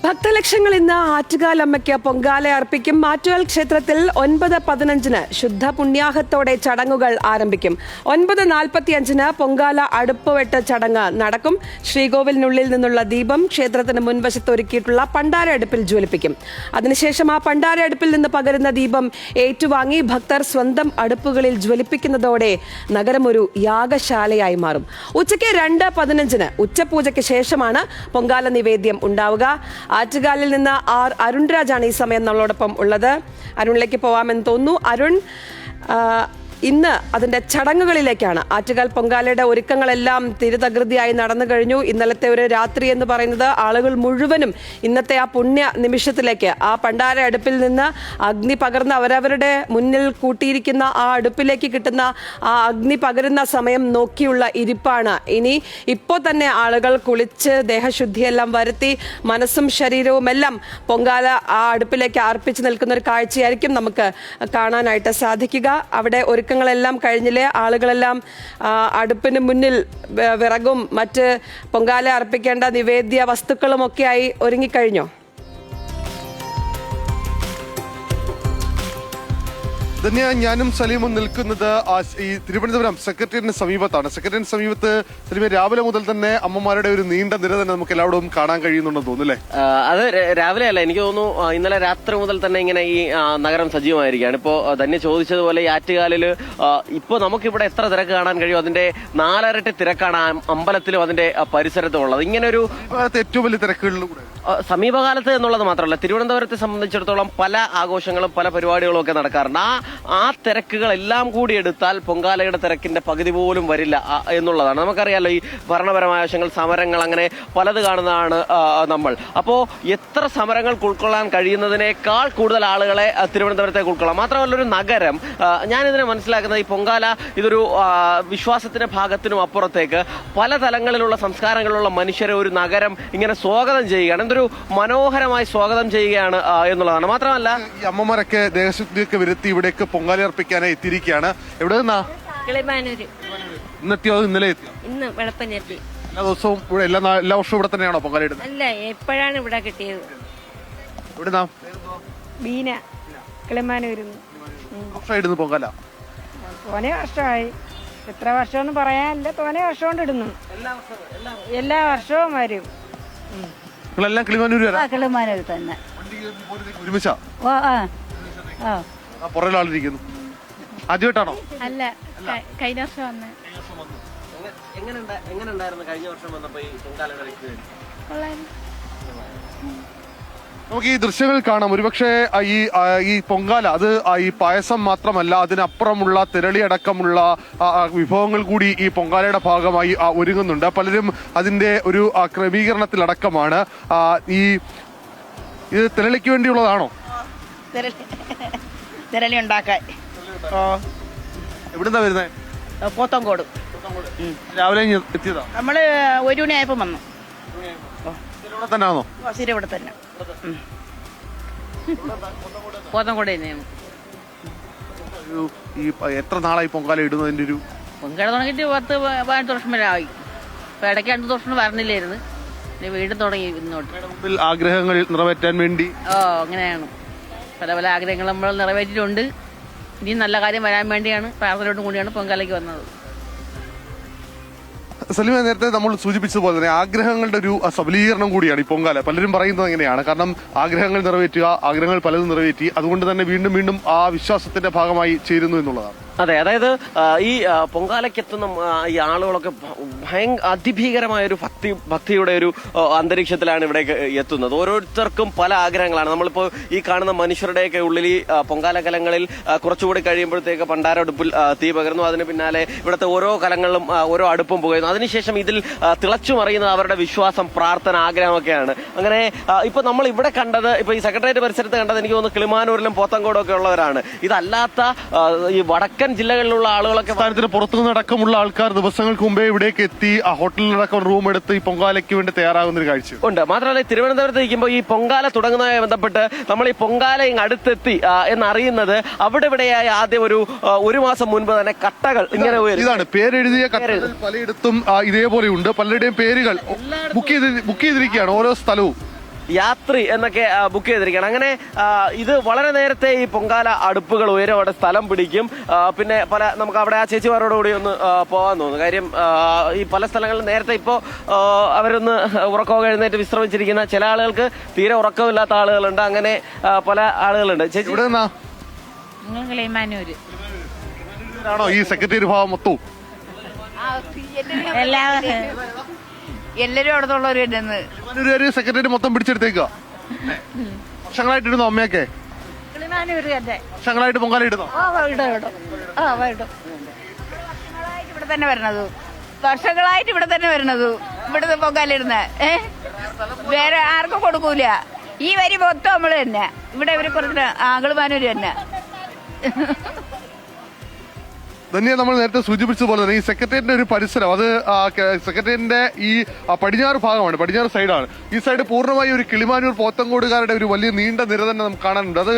ഭക്തലക്ഷങ്ങൾ ഇന്ന് ആറ്റുകാലമ്മയ്ക്ക് പൊങ്കാല അർപ്പിക്കും. ആറ്റുകാൽ ക്ഷേത്രത്തിൽ 9:15 ശുദ്ധ പുണ്യാഹത്തോടെ ചടങ്ങുകൾ ആരംഭിക്കും. 9:45 പൊങ്കാല അടുപ്പുവെട്ട് ചടങ്ങ് നടക്കും. ശ്രീകോവിലിനുള്ളിൽ നിന്നുള്ള ദീപം ക്ഷേത്രത്തിന് മുൻവശത്ത് ഒരുക്കിയിട്ടുള്ള പണ്ടാര അടുപ്പിൽ ജ്വലിപ്പിക്കും. അതിനുശേഷം ആ പണ്ടാര അടുപ്പിൽ നിന്ന് പകരുന്ന ദീപം ഏറ്റുവാങ്ങി ഭക്തർ സ്വന്തം അടുപ്പുകളിൽ ജ്വലിപ്പിക്കുന്നതോടെ നഗരം ഒരു യാഗശാലയായി മാറും. ഉച്ചയ്ക്ക് 2:15 ഉച്ചപൂജയ്ക്ക് ശേഷമാണ് പൊങ്കാല നിവേദ്യം ഉണ്ടാവുക. ആറ്റുകാലിൽ നിന്ന് അരുൺരാജാണ് ഈ സമയം നമ്മളോടൊപ്പം ഉള്ളത്. അരുണിലേക്ക് പോവാമെന്ന് തോന്നുന്നു. അരുൺ, ഇന്ന് അതിന്റെ ചടങ്ങുകളിലേക്കാണ്. ആറ്റുകാൽ പൊങ്കാലയുടെ ഒരുക്കങ്ങളെല്ലാം തിരുതകൃതിയായി നടന്നു കഴിഞ്ഞു. ഇന്നലത്തെ ഒരു രാത്രി എന്ന് പറയുന്നത് ആളുകൾ മുഴുവനും ഇന്നത്തെ ആ പുണ്യ നിമിഷത്തിലേക്ക്, ആ പണ്ടാര അടുപ്പിൽ നിന്ന് അഗ്നി പകർന്ന് അവരവരുടെ മുന്നിൽ കൂട്ടിയിരിക്കുന്ന ആ അടുപ്പിലേക്ക് കിട്ടുന്ന ആ അഗ്നി പകരുന്ന സമയം നോക്കിയുള്ള ഇരിപ്പാണ്. ഇനി ഇപ്പോൾ തന്നെ ആളുകൾ കുളിച്ച് ദേഹശുദ്ധിയെല്ലാം വരുത്തി മനസ്സും ശരീരവും എല്ലാം പൊങ്കാല ആ അടുപ്പിലേക്ക് അർപ്പിച്ച് നിൽക്കുന്ന ഒരു കാഴ്ചയായിരിക്കും നമുക്ക് കാണാനായിട്ട് സാധിക്കുക. അവിടെ ഒരുക്കങ്ങളെല്ലാം കഴിഞ്ഞില്ലേ? ആളുകളെല്ലാം അടുപ്പിന് മുന്നിൽ വിറകും മറ്റ് പൊങ്കാല അർപ്പിക്കേണ്ട നിവേദ്യ വസ്തുക്കളും ഒക്കെയായി ഒരുങ്ങിക്കഴിഞ്ഞോ? ഞാനും സലീമും നിൽക്കുന്നത് ഈ തിരുവനന്തപുരം സെക്രട്ടേറിയറ്റിന് സമീപത്താണ്. സെക്രട്ടേറിയറ്റിന് സമീപത്ത് സലീമെ രാവിലെ മുതൽ തന്നെ അമ്മമാരുടെ ഒരു നീണ്ട നിര തന്നെ നമുക്ക് എല്ലാവരും കാണാൻ കഴിയുന്നുണ്ടെന്ന് തോന്നുന്നു, അല്ലേ? അത് രാവിലെ അല്ല, എനിക്ക് തോന്നുന്നു ഇന്നലെ രാത്രി മുതൽ തന്നെ ഇങ്ങനെ ഈ നഗരം സജീവമായിരിക്കുകയാണ്. ഇപ്പോ ധന്യ ചോദിച്ചതുപോലെ ഈ ആറ്റുകാലില് ഇപ്പൊ നമുക്കിവിടെ എത്ര തിരക്ക് കാണാൻ കഴിയും? അതിന്റെ 4 ഇരട്ടി തിരക്കാണ് അമ്പലത്തിലും അതിന്റെ പരിസരത്തും ഉള്ളത്. ഇങ്ങനെ ഒരു ഏറ്റവും വലിയ തിരക്കുകളിലൂടെ സമീപകാലത്ത് എന്നുള്ളത് മാത്രമല്ല, തിരുവനന്തപുരത്തെ സംബന്ധിച്ചിടത്തോളം പല ആഘോഷങ്ങളും പല പരിപാടികളും ഒക്കെ നടക്കാറുണ്ട്. ആ തിരക്കുകളെല്ലാം കൂടി എടുത്താൽ പൊങ്കാലയുടെ തിരക്കിന്റെ പകുതി പോലും വരില്ല എന്നുള്ളതാണ്. നമുക്കറിയാലോ, ഈ ഭരണപരമായ വശങ്ങൾ, സമരങ്ങൾ, അങ്ങനെ പലത് കാണുന്നതാണ് നമ്മൾ. അപ്പോ എത്ര സമരങ്ങൾക്ക് ഉൾക്കൊള്ളാൻ കഴിയുന്നതിനേക്കാൾ കൂടുതൽ ആളുകളെ തിരുവനന്തപുരത്തേക്ക് ഉൾക്കൊള്ളാം. മാത്രമല്ല, ഒരു നഗരം, ഞാനിതിനെ മനസ്സിലാക്കുന്നത് ഈ പൊങ്കാല ഇതൊരു വിശ്വാസത്തിന്റെ ഭാഗത്തിനും അപ്പുറത്തേക്ക് പല തലങ്ങളിലുള്ള സംസ്കാരങ്ങളിലുള്ള മനുഷ്യരെ ഒരു നഗരം ഇങ്ങനെ സ്വാഗതം ചെയ്യുകയാണ്. എന്തൊരു മനോഹരമായി സ്വാഗതം ചെയ്യുകയാണ് എന്നുള്ളതാണ്. മാത്രമല്ല, ഈ അമ്മമാരൊക്കെ ദേഹശുദ്ധിയൊക്കെ വരുത്തി ഇവിടേക്ക് പൊങ്കാല അർപ്പിക്കാനായി എത്തിയിരിക്കുകയാണ്. എവിടെ നിന്നാ? കിളിമാനൂര്. ഇന്നെത്തിയോ? ഇന്നലെ എത്തിയോ? ഇന്ന് വെളുപ്പഞ്ഞെത്തി. എല്ലാ ദിവസവും ഇവിടെ എല്ലാ വർഷവും ഇവിടെ തന്നെയാണോ പൊങ്കാല ഇടുന്നത്? അല്ല, എപ്പോഴാണ് ഇവിടെ കിട്ടിയത്. എവിടുന്നാ? ബീന, കിളിമാനൂര്. വർഷമായിരുന്നു പൊങ്കാല? തോനെ വർഷമായി. എത്ര വർഷമൊന്നും പറയാനില്ല, തോനെ വർഷം കൊണ്ട് ഇടുന്നു. എല്ലാ വർഷവും വരും. നിങ്ങളെല്ലാം കിളിമാനൂര് വരാം? കിളിമാനൂര് തന്നെ. ഒരുമിച്ചാ? പുറകിൽ ആളിരിക്കുന്നു. ആദ്യമായിട്ടാണോ? അല്ല, കഴിഞ്ഞ വർഷം വന്ന്. എങ്ങനെ ഉണ്ടായിരുന്നു കഴിഞ്ഞ വർഷം വന്നപ്പോ ഈ പൊങ്കാലയുടെ എക്സ്പീരിയൻസ്? നമുക്ക് ഈ ദൃശ്യങ്ങൾ കാണാം. ഒരുപക്ഷെ ഈ പൊങ്കാല അത് ഈ പായസം മാത്രമല്ല, അതിനപ്പുറമുള്ള തിരളി അടക്കമുള്ള വിഭവങ്ങൾ കൂടി ഈ പൊങ്കാലയുടെ ഭാഗമായി ഒരുങ്ങുന്നുണ്ട്. പലരും അതിന്റെ ഒരു ക്രമീകരണത്തിലടക്കമാണ്. ഇത് തിരളിക്ക് വേണ്ടിയുള്ളതാണോ? തിരളി ഉണ്ടാക്കാൻ. എവിടുന്നാ വരുന്നത്? പോത്തങ്കോട്. രാവിലെ എത്തിയതാ? നമ്മള് 1 മണിയായപ്പോ വന്നു. തന്നെ ആണോ? സ്ഥിരം ഇവിടെ തന്നെ. പോത്തങ്കോട് തന്നെയാണ്. ഈ എത്ര നാളായി പൊങ്കാല ഇടുന്നതിന്റെ ഒരു? പൊങ്കാല തുടങ്ങിയിട്ട് 10-15 വർഷം വരെ ആയി. ഇപ്പൊ ഇടയ്ക്ക് 2 വർഷം വരണില്ലായിരുന്നു. വീണ്ടും തുടങ്ങി ഇന്നോട്ട്. ആഗ്രഹങ്ങൾ നിറവേറ്റാൻ വേണ്ടി അങ്ങനെയാണ്. പല പല ആഗ്രഹങ്ങൾ നമ്മൾ നിറവേറ്റിയിട്ടുണ്ട്. ഇനി നല്ല കാര്യം വരാൻ വേണ്ടിയാണ്, പ്രാർത്ഥനയോടും കൂടിയാണ് പൊങ്കാലയ്ക്ക് വന്നത്. സലീമ, നേരത്തെ നമ്മൾ സൂചിപ്പിച്ചതുപോലെ തന്നെ ആഗ്രഹങ്ങളുടെ ഒരു സബലീകരണം കൂടിയാണ് ഈ പൊങ്കാല. പലരും പറയുന്നത് എങ്ങനെയാണ്, കാരണം ആഗ്രഹങ്ങൾ നിറവേറ്റുക, ആഗ്രഹങ്ങൾ പലതും നിറവേറ്റി, അതുകൊണ്ട് തന്നെ വീണ്ടും വീണ്ടും ആ വിശ്വാസത്തിന്റെ ഭാഗമായി ചേരുന്നു എന്നുള്ളതാണ്. അതെ, അതായത് ഈ പൊങ്കാലയ്ക്കെത്തുന്ന ഈ ആളുകളൊക്കെ അതിഭീകരമായ ഒരു ഭക്തിയുടെ ഒരു അന്തരീക്ഷത്തിലാണ് ഇവിടേക്ക് എത്തുന്നത്. ഓരോരുത്തർക്കും പല ആഗ്രഹങ്ങളാണ്. നമ്മളിപ്പോൾ ഈ കാണുന്ന മനുഷ്യരുടെയൊക്കെ ഉള്ളിൽ ഈ പൊങ്കാല കലങ്ങളിൽ കുറച്ചുകൂടി കഴിയുമ്പോഴത്തേക്ക് പണ്ടാരടുപ്പിൽ തീ പകരുന്നു. അതിന് പിന്നാലെ ഇവിടുത്തെ ഓരോ കലങ്ങളിലും ഓരോ അടുപ്പും പുകയുന്നു. അതിനുശേഷം ഇതിൽ തിളച്ചു മറിയുന്നത് അവരുടെ വിശ്വാസം, പ്രാർത്ഥന, ആഗ്രഹമൊക്കെയാണ്. അങ്ങനെ ഇപ്പൊ നമ്മൾ ഇവിടെ കണ്ടത്, ഇപ്പൊ ഈ സെക്രട്ടേറിയറ്റ് പരിസരത്ത് കണ്ടത് എനിക്ക് തോന്നുന്നു കിളിമാനൂരിലും പോത്തങ്കോടും ഒക്കെ ഉള്ളവരാണ്. ഇതല്ലാത്ത ഈ വടക്കൻ ജില്ലകളിലുള്ള ആളുകളൊക്കെ, സംസ്ഥാനത്തിന് പുറത്തുനിന്ന് അടക്കമുള്ള ആൾക്കാർ ദിവസങ്ങൾക്ക് മുമ്പേ ഇവിടേക്ക് എത്തി ആ ഹോട്ടലിലടക്കം റൂം എടുത്ത് ഈ പൊങ്കാലയ്ക്ക് വേണ്ടി തയ്യാറാകുന്ന ഒരു കാഴ്ച ഉണ്ട്. മാത്രമല്ല, തിരുവനന്തപുരത്ത് ഇരിക്കുമ്പോൾ ഈ പൊങ്കാല തുടങ്ങുന്നതുമായി ബന്ധപ്പെട്ട് നമ്മൾ ഈ പൊങ്കാല അടുത്തെത്തി എന്നറിയുന്നത് അവിടെ ഇവിടെയായി ആദ്യം ഒരു മാസം മുൻപ് തന്നെ കട്ടകൾ ഇങ്ങനെ ഇതാണ് പേരെഴുതിയ കട്ടകൾ പലയിടത്തും ഇതേപോലെയുണ്ട്. പലരുടെയും പേരുകൾ ബുക്ക് ചെയ്തിരിക്കുകയാണ് ഓരോ സ്ഥലവും. യാത്രി എന്നൊക്കെ ബുക്ക് ചെയ്തിരിക്കുകയാണ്. അങ്ങനെ ഇത് വളരെ നേരത്തെ ഈ പൊങ്കാല അടുപ്പുകൾ ഉയരും, അവിടെ സ്ഥലം പിടിക്കും. പിന്നെ നമുക്ക് അവിടെ ആ ചേച്ചിമാരോട് കൂടി ഒന്ന് പോകാൻ തോന്നുന്നു. കാര്യം ഈ പല സ്ഥലങ്ങളിൽ നേരത്തെ ഇപ്പോൾ അവരൊന്ന് ഉറക്കമൊക്കെ എഴുന്നേറ്റ് വിശ്രമിച്ചിരിക്കുന്ന ചില ആളുകൾക്ക് തീരെ ഉറക്കമില്ലാത്ത ആളുകളുണ്ട്. അങ്ങനെ പല ആളുകളുണ്ട്. ചേച്ചി ആണോ ഈ സെക്രട്ടറി ഭാഗം മൊത്തവും? എല്ലാരും അവിടെ ഉള്ളവര് സെക്രട്ടറി മൊത്തം പിടിച്ചെടുത്തേക്കുക. വർഷങ്ങളായിട്ടിരുന്നോ അമ്മയൊക്കെ? വർഷങ്ങളായിട്ട് പൊങ്കാല ഇടുന്നോ? ഇവിടെ തന്നെ വരണത്, വർഷങ്ങളായിട്ട് ഇവിടെ തന്നെ വരണത്, ഇവിടുത്തെ പൊങ്കാല ഇടുന്ന വേറെ ആർക്കും കൊടുക്കൂല. ഈ വരി മൊത്തം നമ്മള് തന്നെ. ഇവിടെ ഇവര് പറഞ്ഞ ആംഗിൾമാനൂര് തന്നെ. തന്നെ നമ്മൾ നേരത്തെ സൂചിപ്പിച്ചതുപോലെ തന്നെ ഈ സെക്രട്ടേറിയറ്റിന്റെ ഒരു പരിസരം, അത് സെക്രട്ടേറിയറ്റിന്റെ ഈ പടിഞ്ഞാറ് ഭാഗമാണ്, പടിഞ്ഞാറ് സൈഡാണ്. ഈ സൈഡ് പൂർണ്ണമായി ഒരു കിളിമാനൂർ പോത്തങ്കോടുകാരുടെ ഒരു വലിയ നീണ്ട നിര തന്നെ നമുക്ക് കാണാനുണ്ട്. അത്